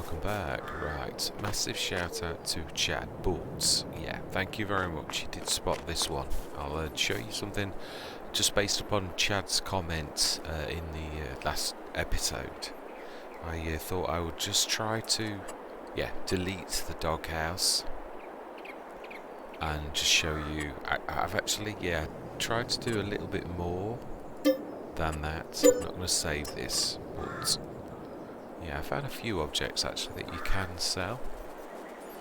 welcome back. Right, massive shout out to Chad Boots. Yeah, thank you very much. He did spot this one. I'll show you something just based upon Chad's comment in the last episode. I thought I would just try to, delete the doghouse and just show you. I've actually, tried to do a little bit more than that. I'm not going to save this, but yeah, I found a few objects actually that you can sell.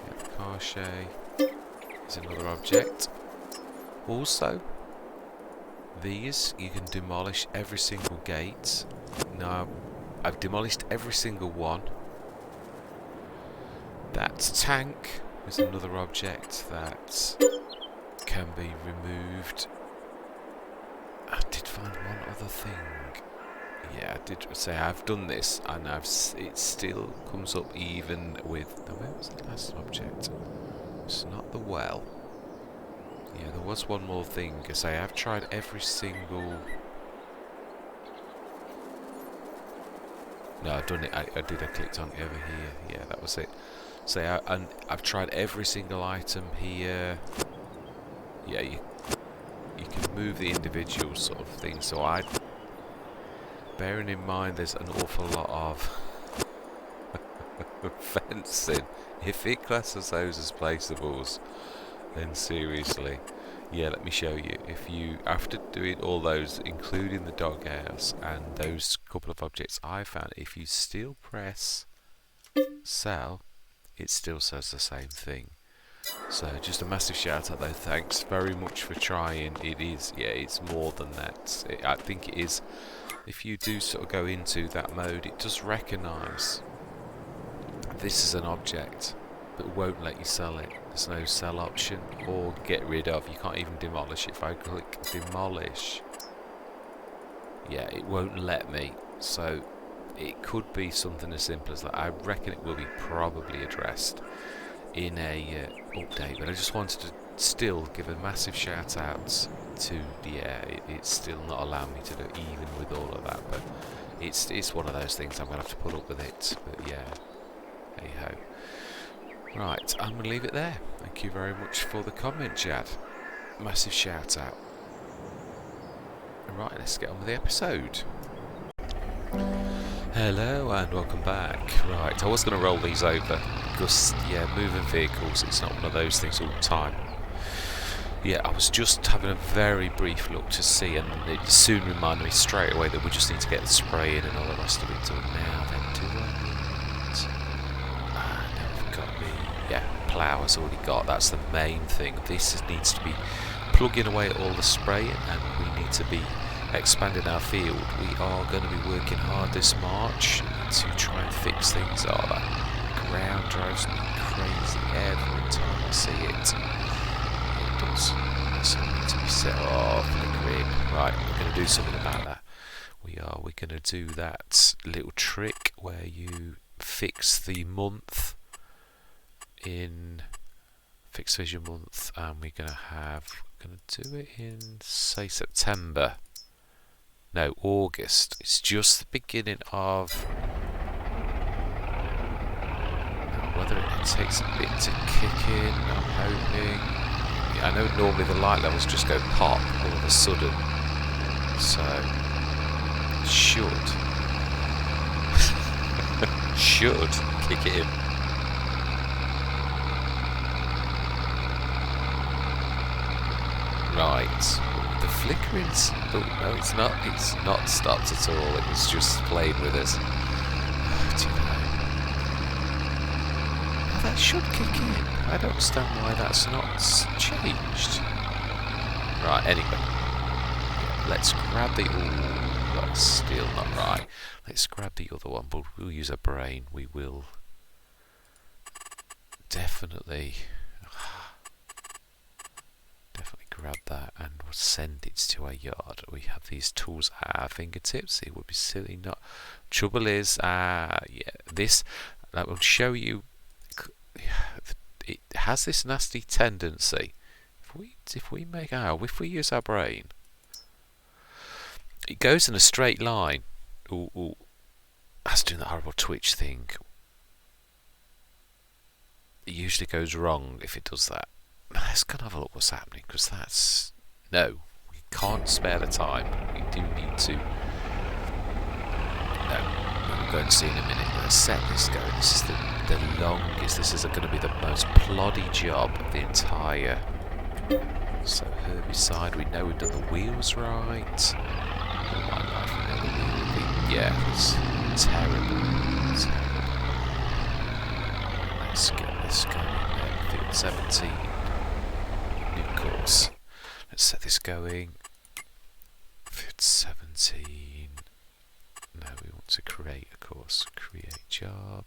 Yeah, the car shay is another object. Also, these you can demolish every single gate. Now, I've demolished every single one. That tank is another object that can be removed. I did find one other thing. Yeah, I did say I've done this, and it still comes up even with. Now, where was the last object? It's not the well. Yeah, there was one more thing. I say I've tried every single. No, I've done it. I clicked on it over here. Yeah, that was it. So I've tried every single item here. Yeah, you can move the individual sort of thing. So bearing in mind there's an awful lot of fencing. If it classes those as placeables, then seriously. Yeah, let me show you. If you, after doing all those, including the doghouse and those couple of objects I found, if you still press sell, it still says the same thing. So just a massive shout out though, thanks very much for trying. It is, it's more than that. I think it is, if you do sort of go into that mode, it does recognise this is an object, but won't let you sell it. There's no sell option or get rid of. You can't even demolish it. If I click demolish, yeah, it won't let me. So it could be something as simple as that. I reckon it will be probably addressed in a update, but I just wanted to still give a massive shout out to it's still not allowing me to do even with all of that, but it's one of those things. I'm gonna have to put up with it, but yeah, hey ho. Right, I'm gonna leave it there. Thank you very much for the comment, Chad. Massive shout out. Right, let's get on with the episode. Hello and welcome back. Right, I was going to roll these over because, moving vehicles, it's not one of those things all the time. Yeah, I was just having a very brief look to see, and it soon reminded me straight away that we just need to get the spray in and all the rest of it done now. Then do I need... no, I've got the... plough has already got, that's the main thing. This needs to be plugging away at all the spraying, and we need to be expanding our field. We are going to be working hard this March to try and fix things. Oh, that ground drives me crazy every time I see it. It does. So we need to be set off flickering. Right, we're going to do something about that. We're going to do that little trick where you fix the month in fixed vision month, and we're going to do it in, say, September. No, August. It's just the beginning of... Whether it takes a bit to kick in, I'm hoping. Yeah, I know normally the light levels just go pop all of a sudden. So, it should. should kick it in. Right. The flickering's... Oh, no, it's not. It's not stopped at all. It was just playing with us. Oh, do you know? Oh, that should kick in. I don't understand why that's not changed. Right, anyway. Yeah, let's grab the... Ooh, that's still not right. Let's grab the other one, but we'll use a brain. We will... Definitely grab that and we'll send it to our yard. We have these tools at our fingertips. It would be silly not. Trouble is, this I will show you. It has this nasty tendency. If we use our brain, it goes in a straight line. Ooh, that's doing that horrible twitch thing. It usually goes wrong if it does that. Let's go and have a look what's happening, because that's... No, we can't spare the time. We do need to... No, we'll go and see in a minute. Let's set this going. This is the longest. This is going to be the most ploddy job of the entire... So herbicide, we know we've done the wheels right. Yeah, it's terrible. Let's get this going then. Field 17. New course. Let's set this going. Field 17. No, we want to create a course. Create job.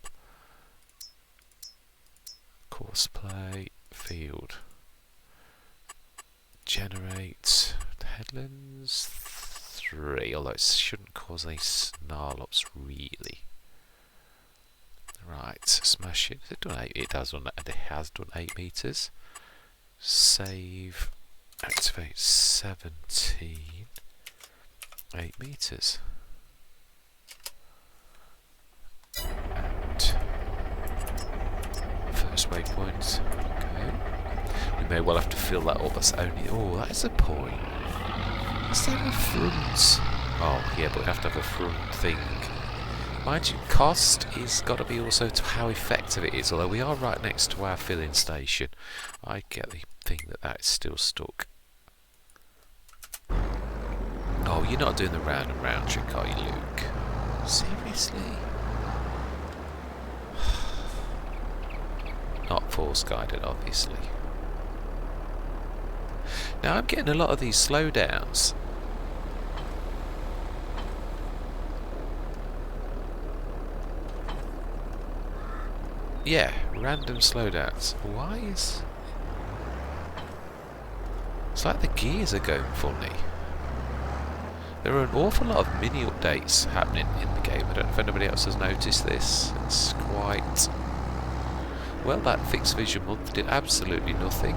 Course play. Field. Generate. Headlands 3. Although it shouldn't cause any snarl ups really. Right, smash it. Has it done 8? It has done 8 meters. Save. Activate 17. 8 meters. And first waypoint. Okay. We may well have to fill that up. That's only. Oh, that is a point. Is there a front? Oh, yeah, but we have to have a front thing. Mind you, cost is got to be also to how effective it is, although we are right next to our filling station. I get the thing that is still stuck. Oh, you're not doing the round and round trick, are you, Luke? Seriously? Not force guided, obviously. Now I'm getting a lot of these slowdowns. Yeah, random slowdowns. Why is... It's like the gears are going funny. There are an awful lot of mini updates happening in the game. I don't know if anybody else has noticed this. It's quite... Well, that fixed vision month did absolutely nothing.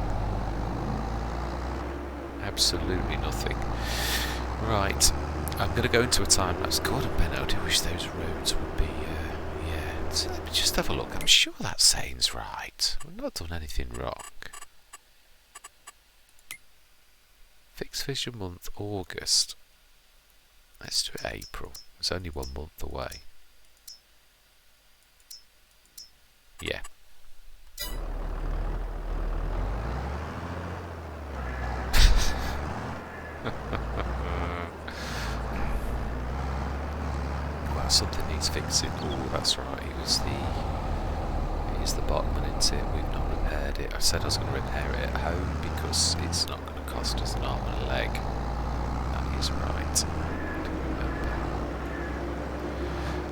Absolutely nothing. Right, I'm going to go into a time lapse. God, Ben, I do wish those roads would be... yeah, so let me just have a look. I'm sure that saying's right. We've not done anything wrong. Fixed vision month, August. Let's do it April. It's only 1 month away. Yeah. Well, something needs fixing. Oh, that's right. It is the bottom one, isn't it? We've not repaired it. I said I was going to repair it at home because it's not going to cost us an arm and a leg. That is right.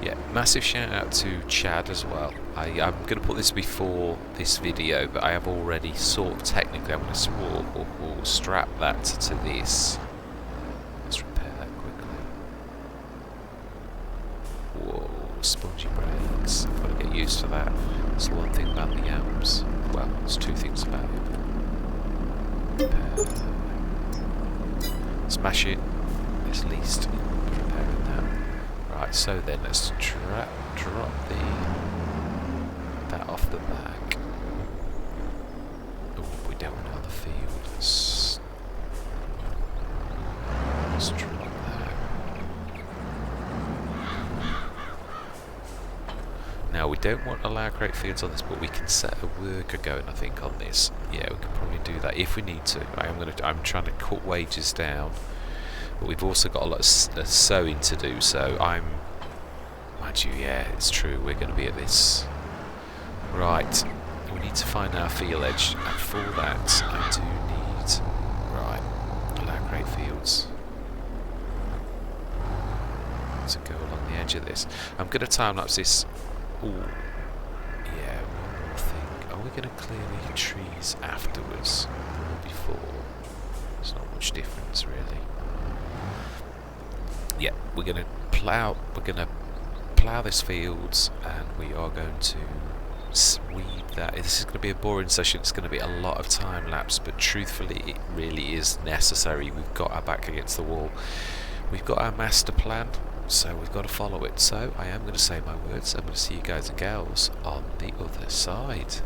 Yeah, massive shout out to Chad as well. I'm going to put this before this video, but I have already sort of technically, I'm going to strap that to this. Let's repair that quickly. Whoa, spongy brakes. I've got to get used to that. That's the one thing about the yams. Well, there's two things about it. Smash it. At least repairing that. Right, so then let's drop that off the back. Oh, we don't want it on the field. Let's drop that. Now we don't want to allow great fields on this, but we can set a worker going, I think, on this. Yeah, we can probably do that if we need to. I'm trying to cut wages down. But we've also got a lot of sewing to do, so mind you, yeah, it's true, we're going to be at this. Right, we need to find our field edge, and for that, I do need, right, allow great fields to go along the edge of this. I'm going to time-lapse this. Ooh, yeah, one more thing. Are we going to clear the trees afterwards or before? There's not much difference, really. Yeah, we're going to plough this fields, and we are going to weed that. This is going to be a boring session. It's going to be a lot of time lapse, but truthfully it really is necessary. We've got our back against the wall. We've got our master plan, so we've got to follow it. So I am going to say my words. I'm going to see you guys and gals on the other side.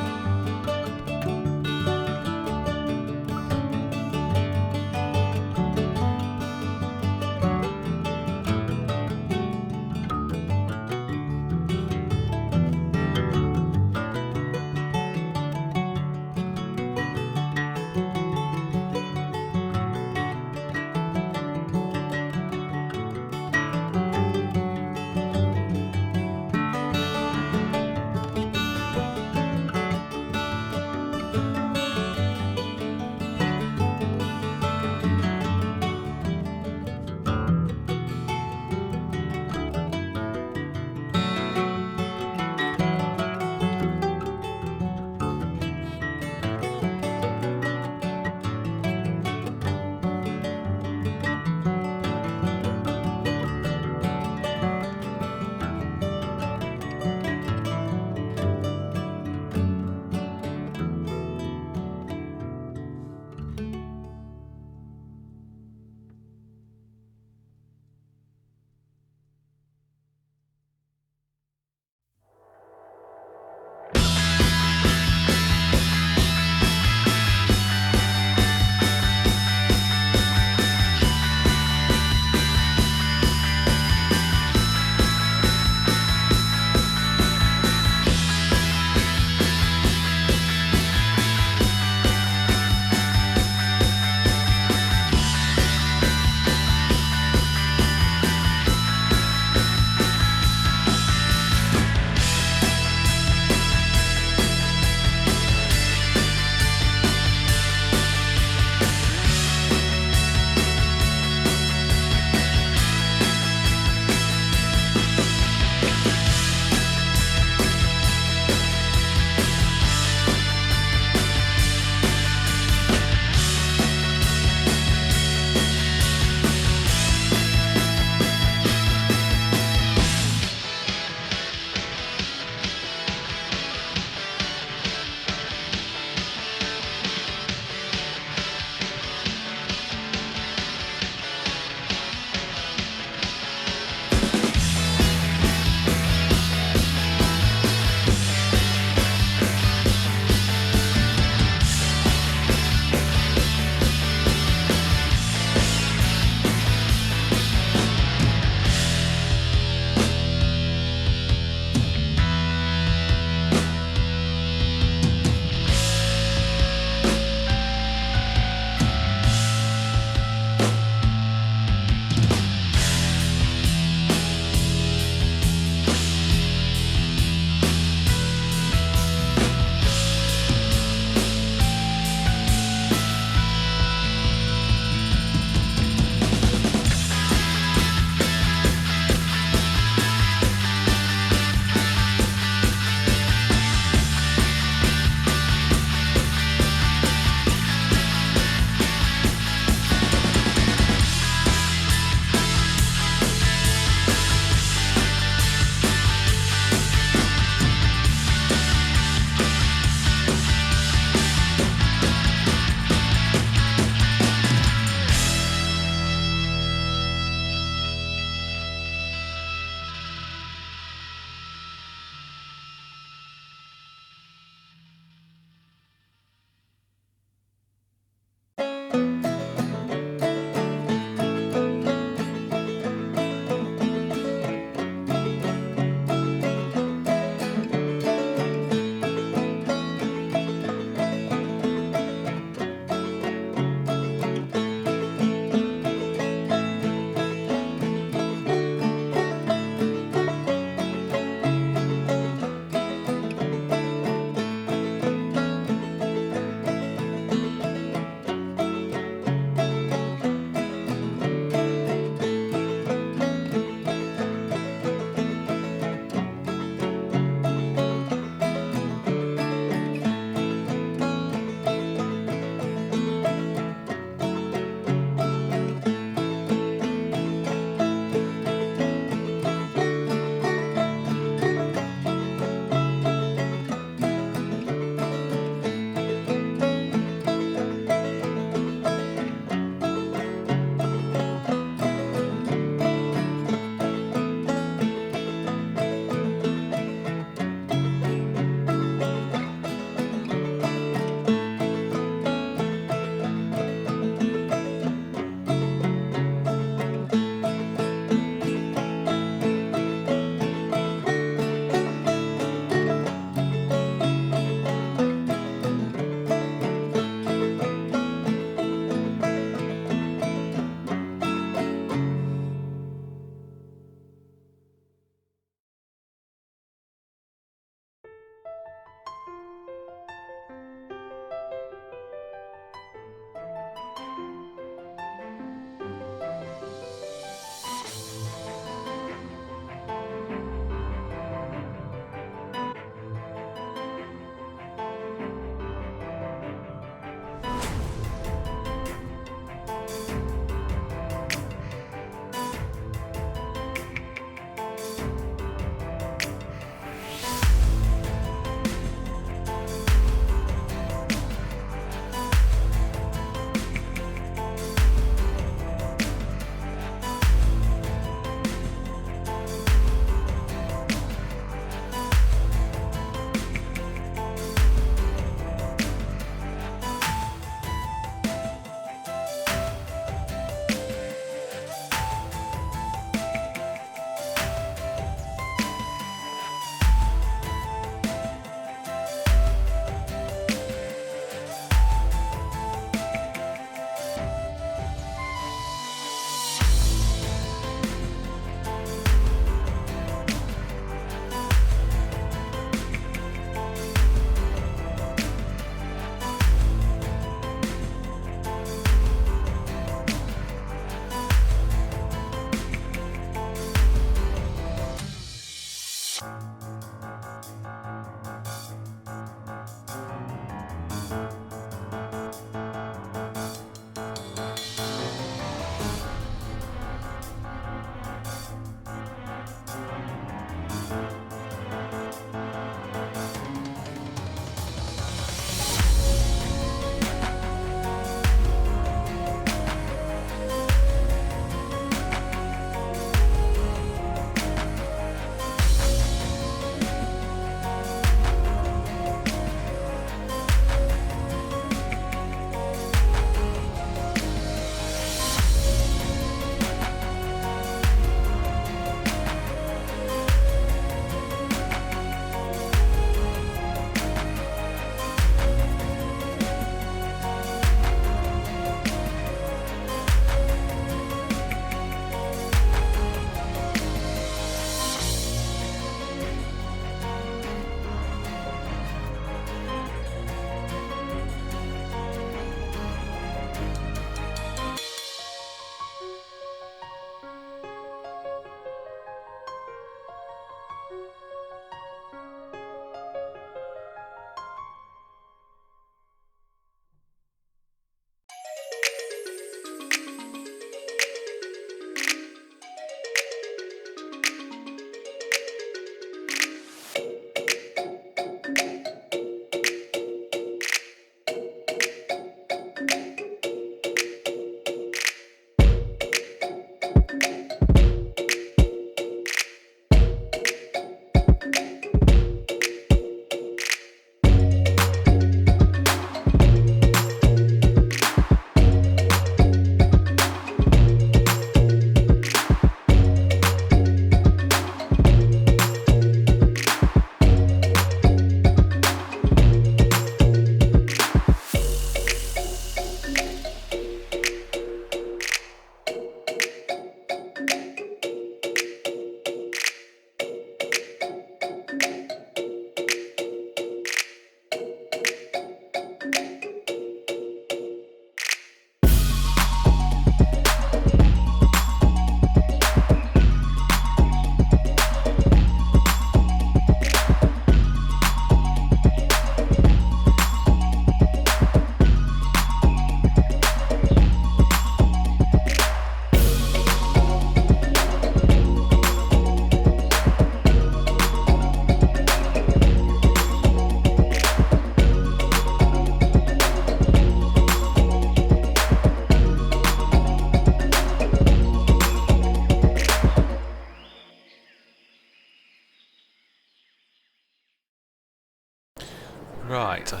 I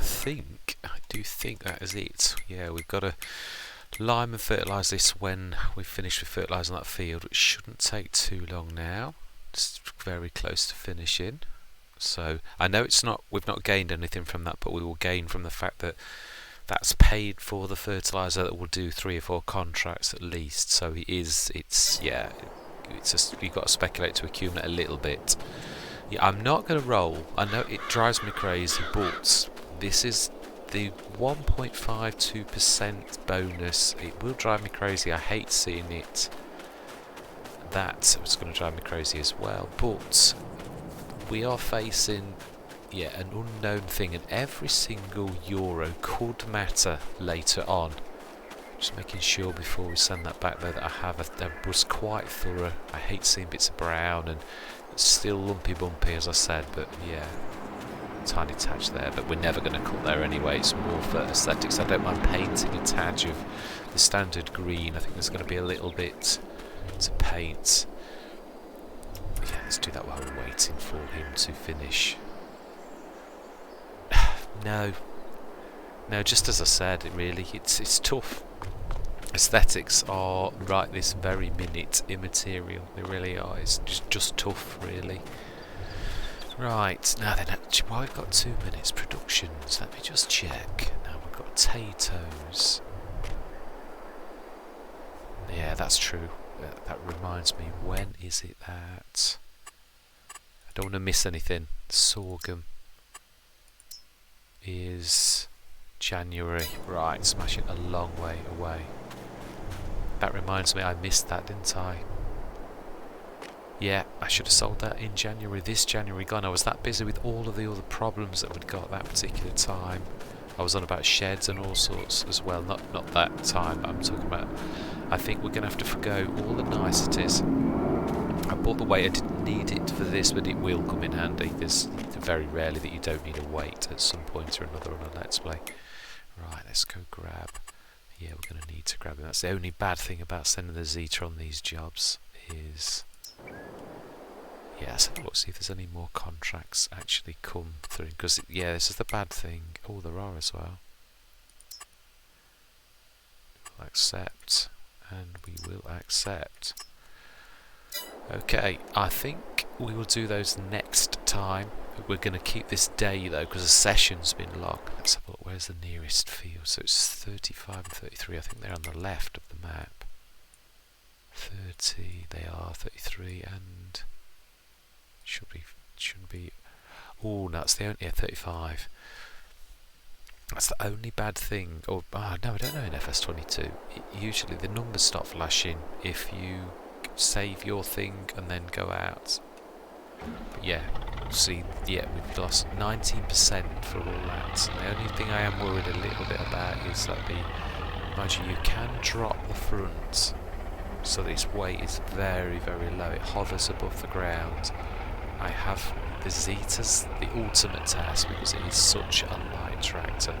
do think that is it. Yeah, we've got to lime and fertilise this when we finish with fertilising that field, which shouldn't take too long now. It's very close to finishing. So I know we've not gained anything from that, but we will gain from the fact that that's paid for the fertiliser that will do 3 or 4 contracts at least. So you've got to speculate to accumulate a little bit. Yeah, I'm not going to roll. I know it drives me crazy, but this is the 1.52% bonus. It will drive me crazy. I hate seeing it. It's going to drive me crazy as well. But we are facing an unknown thing, and every single euro could matter later on. Just making sure before we send that back though that I was quite thorough. I hate seeing bits of brown, and it's still lumpy bumpy as I said, but yeah, tiny touch there, but we're never going to cut there anyway. It's more for aesthetics. I don't mind painting a touch of the standard green. I think there's going to be a little bit to paint. Yeah, let's do that while we're waiting for him to finish. No, just as I said, it's tough. Aesthetics are right this very minute immaterial. They really are. It's just tough, really. Right, now then, actually, while we've got 2 minutes productions, let me just check. Now we've got potatoes. Yeah, that's true. That reminds me, when is it that? I don't want to miss anything. Sorghum is January. Right, smashing a long way away. That reminds me, I missed that, didn't I? Yeah, I should have sold that in January. This January gone. I was that busy with all of the other problems that we'd got at that particular time. I was on about sheds and all sorts as well. Not that time, I'm talking about. I think we're going to have to forgo all the niceties. I bought the weight. I didn't need it for this, but it will come in handy. There's very rarely that you don't need a weight at some point or another on a Let's Play. Right, let's go grab. Yeah, we're going to need to grab them. That's the only bad thing about sending the Zeta on these jobs is... Yeah, let's have a look, see if there's any more contracts actually come through. Because, yeah, this is the bad thing. Oh, there are as well. We'll accept. And we will accept. Okay, I think we will do those next time. We're going to keep this day though, because the session's been long. Let's have a look, where's the nearest field? So it's 35 and 33, I think they're on the left of the map. 30, they are 33 and... Should be. Oh, that's the only 35. That's the only bad thing. No, I don't know in FS22. Usually the numbers stop flashing if you save your thing and then go out. But yeah, see, yeah, we've lost 19% for all that. And the only thing I am worried a little bit about is that mind you can drop the front so that its weight is very, very low. It hovers above the ground. I have the Zeta's the ultimate test because it is such a light tractor.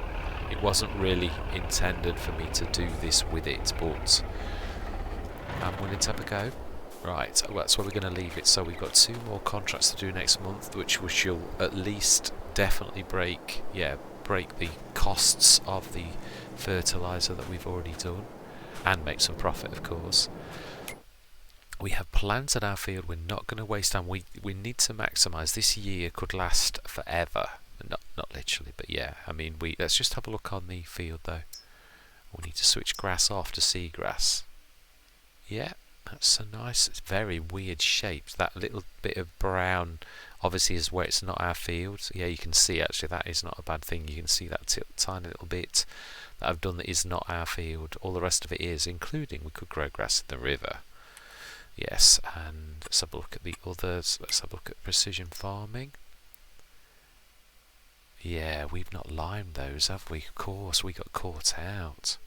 It wasn't really intended for me to do this with it, but I'm willing to have a go. Right, well, that's where we're going to leave it. So we've got 2 more contracts to do next month, which we shall at least definitely break the costs of the fertiliser that we've already done, and make some profit, of course. We have plans at our field. We're not going to waste time. We need to maximise. This year could last forever. Not literally, but yeah. I mean, let's just have a look on the field though. We need to switch grass off to seagrass. Yeah, that's a nice. It's very weird shapes. That little bit of brown, obviously, is where it's not our field. Yeah, you can see actually that is not a bad thing. You can see that tiny little bit that I've done that is not our field. All the rest of it is, including we could grow grass in the river. Yes, and let's have a look at the others. Let's have a look at precision farming. Yeah, we've not limed those, have we? Of course, we got caught out.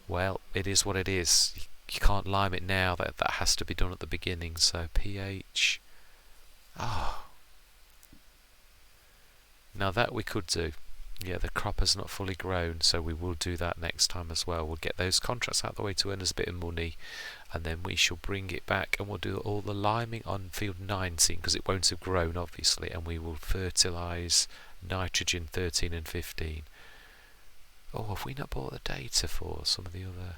Well, it is what it is. You can't lime it now. That has to be done at the beginning. So pH. Now that we could do. Yeah, the crop has not fully grown, so we will do that next time as well. We'll get those contracts out of the way to earn us a bit of money, and then we shall bring it back and we'll do all the liming on field 19 because it won't have grown obviously, and we will fertilise nitrogen 13 and 15. Oh, have we not bought the data for some of the other?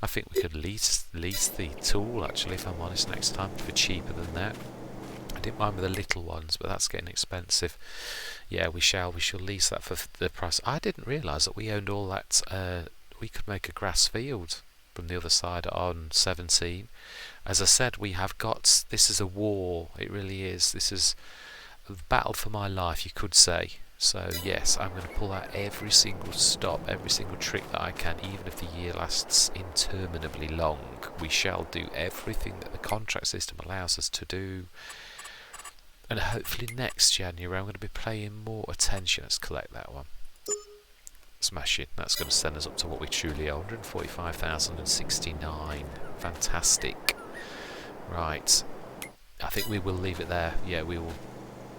I think we could lease the tool, actually, if I'm honest, next time for cheaper than that. I didn't mind with the little ones, but that's getting expensive. Yeah, we shall lease that for the price. I didn't realise that we owned all that. We could make a grass field from the other side on 17. As I said, we have got. This is a war. It really is. This is a battle for my life, you could say. So yes, I'm going to pull out every single stop, every single trick that I can, even if the year lasts interminably long. We shall do everything that the contract system allows us to do. And hopefully next January I'm going to be paying more attention. Let's collect that one. Smash it. That's going to send us up to what we truly own, 145,069. Fantastic. Right. I think we will leave it there. Yeah, we will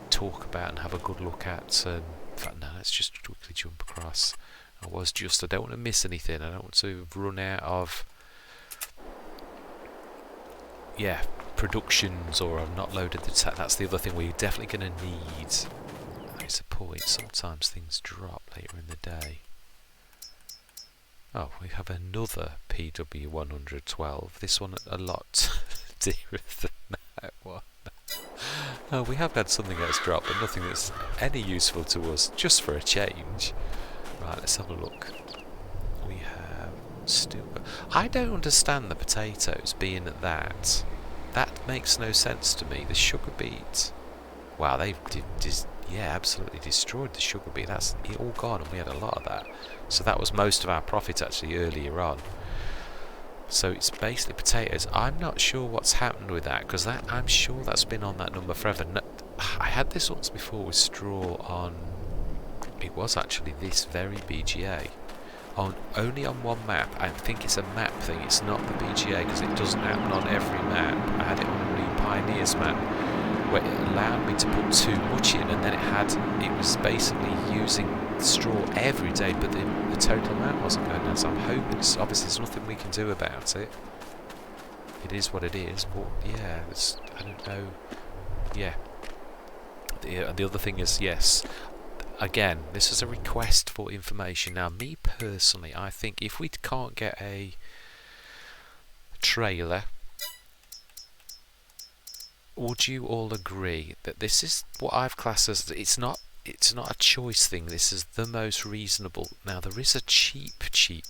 talk about and have a good look at. In fact, no, let's just quickly jump across. I don't want to miss anything. I don't want to run out of productions, or I've not loaded the that's the other thing we're definitely going to need. It's a point. Sometimes things drop later in the day. Oh, we have another PW112. This one a lot dearer than that one. Oh, we have had something else drop, but nothing that's any useful to us, just for a change. Right, let's have a look. We have still. I don't understand the potatoes being at that. That makes no sense to me. The sugar beet. Wow, they've absolutely destroyed the sugar beet. That's all gone, and we had a lot of that. So that was most of our profit actually earlier on. So it's basically potatoes. I'm not sure what's happened with that, because I'm sure that's been on that number forever. No, I had this once before with straw on. It was actually this very BGA. Only on one map. I think it's a map thing. It's not the BGA, because it doesn't happen on every map. I had it on the Pioneers map, where it allowed me to put too much in, and then it was basically using straw every day, but the total amount wasn't going down. So I'm hoping, obviously there's nothing we can do about it. It is what it is, but yeah, I don't know. Yeah. The other thing is, yes, again, this is a request for information. Now, me personally, I think if we can't get a trailer, would you all agree that this is what I've classed as, it's not a choice thing, this is the most reasonable. Now, there is a cheap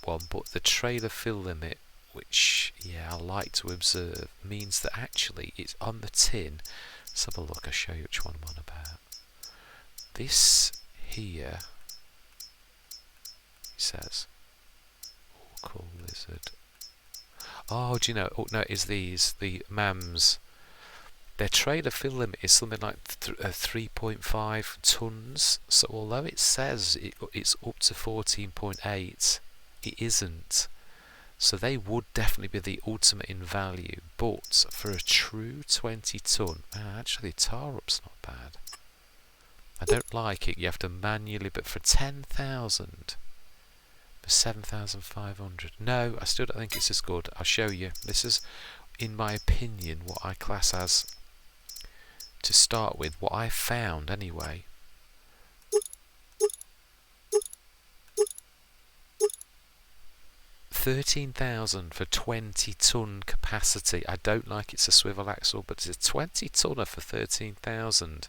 one, but the trailer fill limit, which, yeah, I like to observe, means that actually it's on the tin. Let's have a look, I'll show you which one I'm on about. This here, it says, cool lizard. Oh, do you know, no, it's these, the MAMs. Their trailer fill limit is something like 3.5 tons. So although it says it's up to 14.8, it isn't. So they would definitely be the ultimate in value. But for a true 20 ton, actually tar up's not bad. I don't like it. You have to manually, but for 10,000, for 7,500. No, I still don't think it's as good. I'll show you. This is, in my opinion, what I class as, to start with, what I found anyway. $13,000 for 20-ton capacity. I don't like it's a swivel axle, but it's a 20-tonner for 13,000.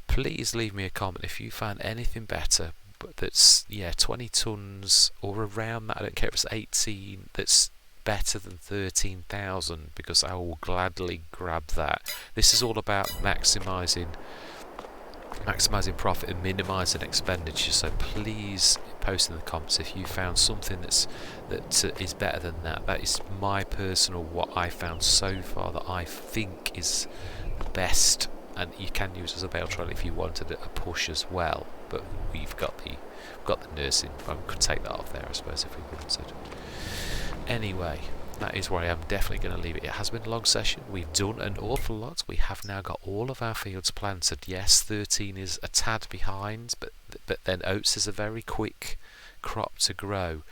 Please leave me a comment if you found anything better. But that's 20 tons or around that. I don't care if it's 18. That's better than 13,000, because I will gladly grab that. This is all about maximising profit and minimising expenditure. So please post in the comments if you found something that is better than that. That is my personal, what I found so far that I think is the best. And you can use as a bale trailer if you wanted a push as well. But we've got the nursing. I could take that off there, I suppose, if we wanted. Anyway, that is where I am definitely going to leave it. It has been a long session. We've done an awful lot. We have now got all of our fields planted. Yes, 13 is a tad behind, but then oats is a very quick crop to grow.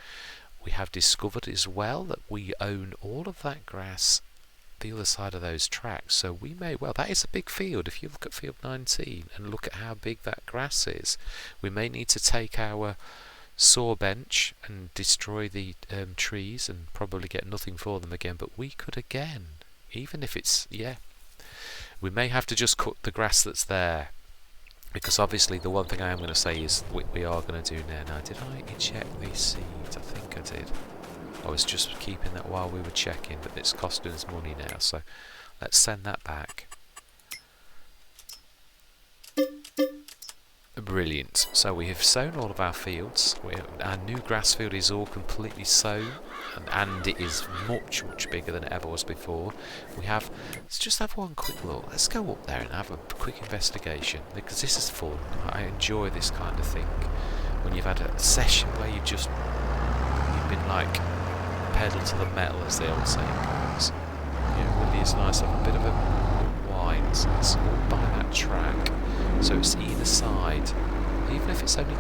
We have discovered as well that we own all of that grass the other side of those tracks, so we may well, that is a big field. If you look at field 19 and look at how big that grass is, we may need to take our saw bench and destroy the trees and probably get nothing for them again, but we could again, even if it's, we may have to just cut the grass that's there, because obviously the one thing I am going to say is we are going to do now. Did I eject these seeds? I think I did. I was just keeping that while we were checking, but it's costing us money now, so let's send that back. Brilliant. So we have sown all of our fields. Our new grass field is all completely sown, and it is much bigger than it ever was before. Let's just have one quick look. Let's go up there and have a quick investigation, because this is fun. I enjoy this kind of thing. When you've had a session where you've been like pedal to the metal, as the old saying goes. It really is nice to have a bit of a wind. So it's all by that track, so it's either side, even if it's only.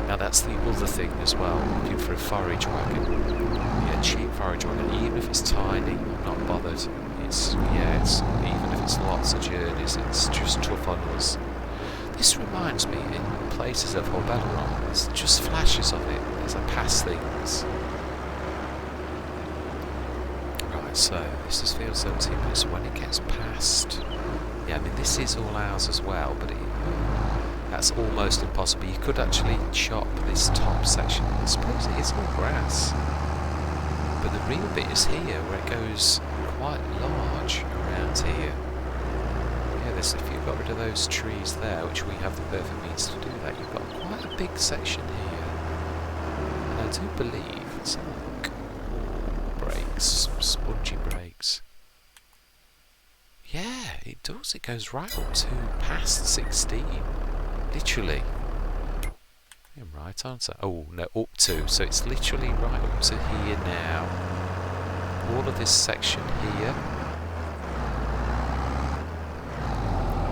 Now that's the other thing as well. Looking for a forage wagon, cheap forage wagon. Even if it's tiny, I'm not bothered. It's even if it's lots of journeys, it's just tough on us. This reminds me, in places of Horbelleron, there's just flashes of it as I pass things. So this is field 17, but it's when it gets past. Yeah, I mean this is all ours as well, but that's almost impossible. You could actually chop this top section. I suppose it is all grass, but the real bit is here, where it goes quite large around here. Yeah, if you've got rid of those trees there, which we have the perfect means to do that, you've got quite a big section here. And I do believe it's brakes, spongy brakes. Yeah, it does. It goes right up to past 16. Literally. I'm right, aren't I? Oh, no, up to. So it's literally right up to here now. All of this section here.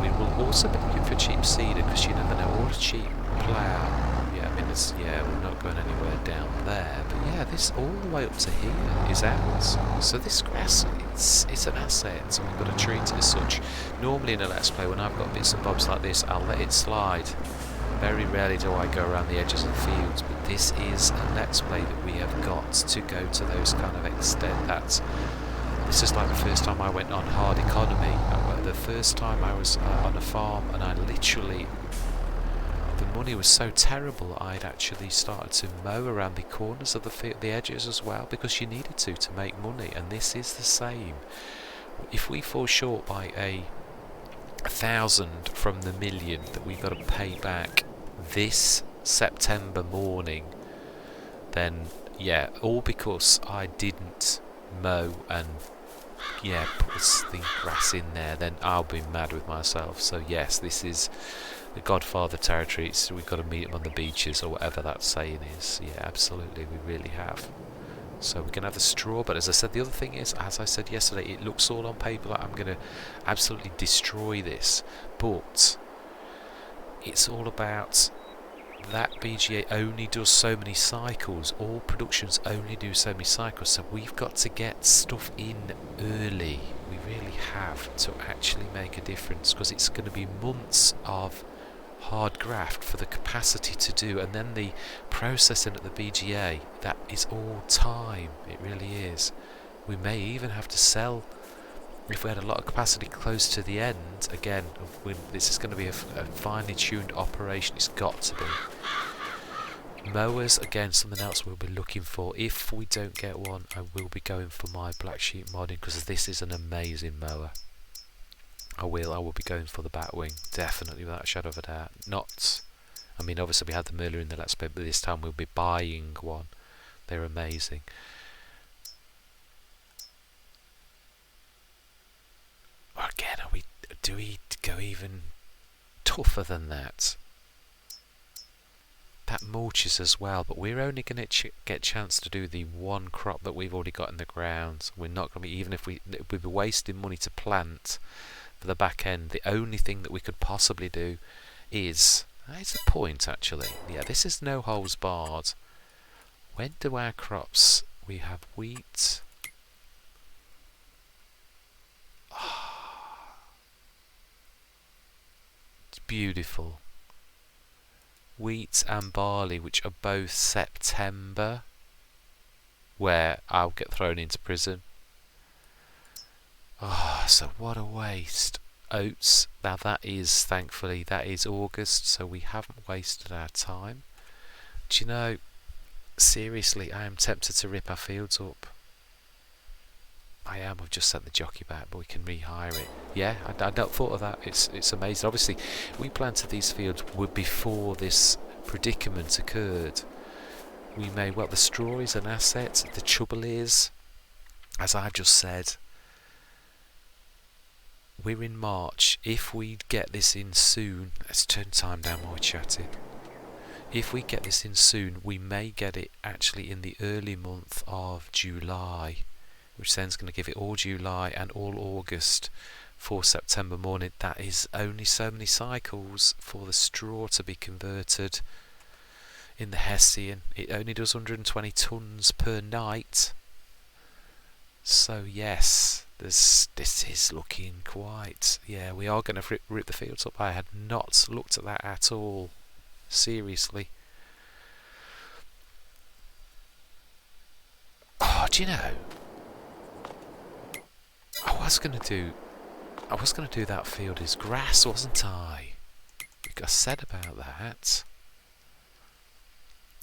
We will also be looking for cheap seeder, because you never know, or a cheap plough. Yeah, I mean, we're not going anywhere down there, but yeah, this all the way up to here is ours. So this grass, it's an asset, so we've got to treat it as such. Normally in a Let's Play, when I've got bits and bobs like this, I'll let it slide. Very rarely do I go around the edges of the fields, but this is a Let's Play that we have got to go to those kind of extent. This is like the first time I went on hard economy. The first time I was on a farm, and I literally, the money was so terrible, I'd actually started to mow around the corners of the edges as well, because you needed to make money. And this is the same. If we fall short by 1,000 from the million that we've got to pay back this September morning, then yeah, all because I didn't mow and put the grass in there, then I'll be mad with myself. So yes, this is the Godfather territory. We've got to meet him on the beaches, or whatever that saying is. Yeah, absolutely, we really have. So we can have the straw, but as I said, the other thing is, as I said yesterday, it looks all on paper like I'm going to absolutely destroy this, but it's all about that BGA only does so many cycles. All productions only do so many cycles, so we've got to get stuff in early. We really have to actually make a difference, because it's going to be months of hard graft for the capacity to do, and then the processing at the BGA, that is all time. It really is. We may even have to sell, if we had a lot of capacity close to the end. Again, this is going to be a finely tuned operation. It's got to be. Mowers, again, something else we'll be looking for. If we don't get one, I will be going for my black sheep modding, because this is an amazing mower. I will be going for the Batwing, definitely, without a shadow of a doubt. I mean, obviously we had the Merler in the Let's Play, but this time we'll be buying one. They're amazing. Again, do we go even tougher than that? that mulches as well, but we're only going to get a chance to do the one crop that we've already got in the ground. We're not going to be, even if we'd be wasting money to plant for the back end. The only thing that we could possibly do is, it's a point actually, yeah, this is no holes barred. When do our crops, we have wheat, it's beautiful, wheat and barley, which are both September, where I'll get thrown into prison. So what a waste. Oats, now that is, thankfully, that is August, so we haven't wasted our time. Do you know, seriously, I am tempted to rip our fields up. I am. I've just sent the jockey back, but we can rehire it. Yeah, I'd not thought of that. It's amazing. Obviously, we planted these fields before this predicament occurred. We may, well, the straw is an asset. The trouble is, as I've just said, we're in March. If we get this in soon, let's turn time down while we're chatting. If we get this in soon, we may get it actually in the early month of July, which then's going to give it all July and all August for September morning. That is only so many cycles for the straw to be converted in the Hessian. It only does 120 tonnes per night. So yes, this is looking quite... Yeah, we are going to rip the fields up. I had not looked at that at all. Seriously. Oh, do you know? I was gonna do that field as grass, wasn't I? I said about that.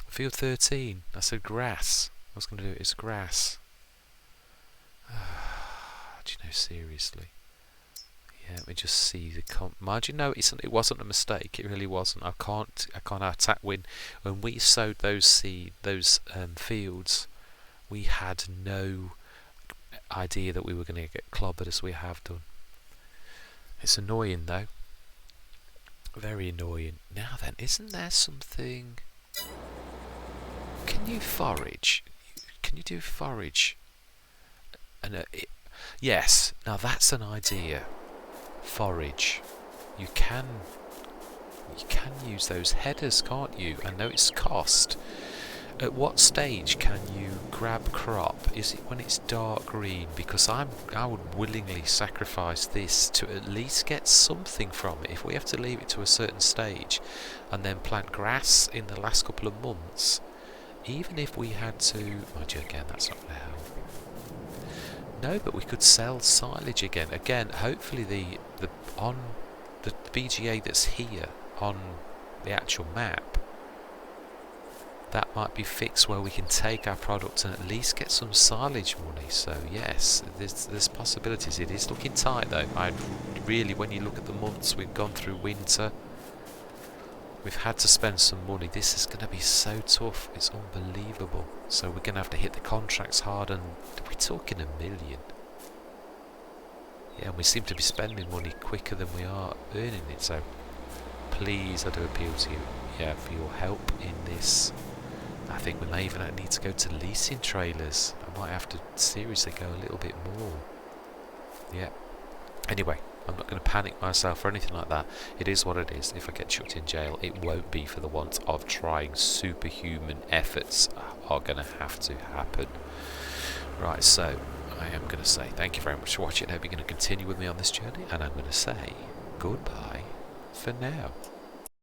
Field 13, I said grass. I was gonna do it as grass. Do you know, seriously? Yeah, let me just see the mind you, no, it wasn't a mistake. It really wasn't. I can't attack when we sowed those fields. We had no idea that we were going to get clobbered as we have done. It's annoying though. Very annoying. Now then, isn't there something... Can you forage? Can you do forage? And yes, now that's an idea. Forage. You can use those headers, can't you? I know it's cost. At what stage can you grab crop? Is it when it's dark green? Because I would willingly sacrifice this to at least get something from it. If we have to leave it to a certain stage and then plant grass in the last couple of months, even if we had to... Mind you, again, that's not going to help. No, but we could sell silage again. Again, hopefully the BGA that's here on the actual map, that might be fixed where we can take our product and at least get some silage money. So yes, there's possibilities. It is looking tight though. I really, when you look at the months we've gone through winter, we've had to spend some money. This is going to be so tough. It's unbelievable. So we're going to have to hit the contracts hard, and we're talking $1 million. Yeah, and we seem to be spending money quicker than we are earning it. So please, I do appeal to you, yeah, for your help in this. I think we may even need to go to leasing trailers. I might have to seriously go a little bit more. Yeah. Anyway, I'm not going to panic myself or anything like that. It is what it is. If I get chucked in jail, it won't be for the want of trying. Superhuman efforts are going to have to happen. Right, so I am going to say thank you very much for watching. I hope you're going to continue with me on this journey, and I'm going to say goodbye for now.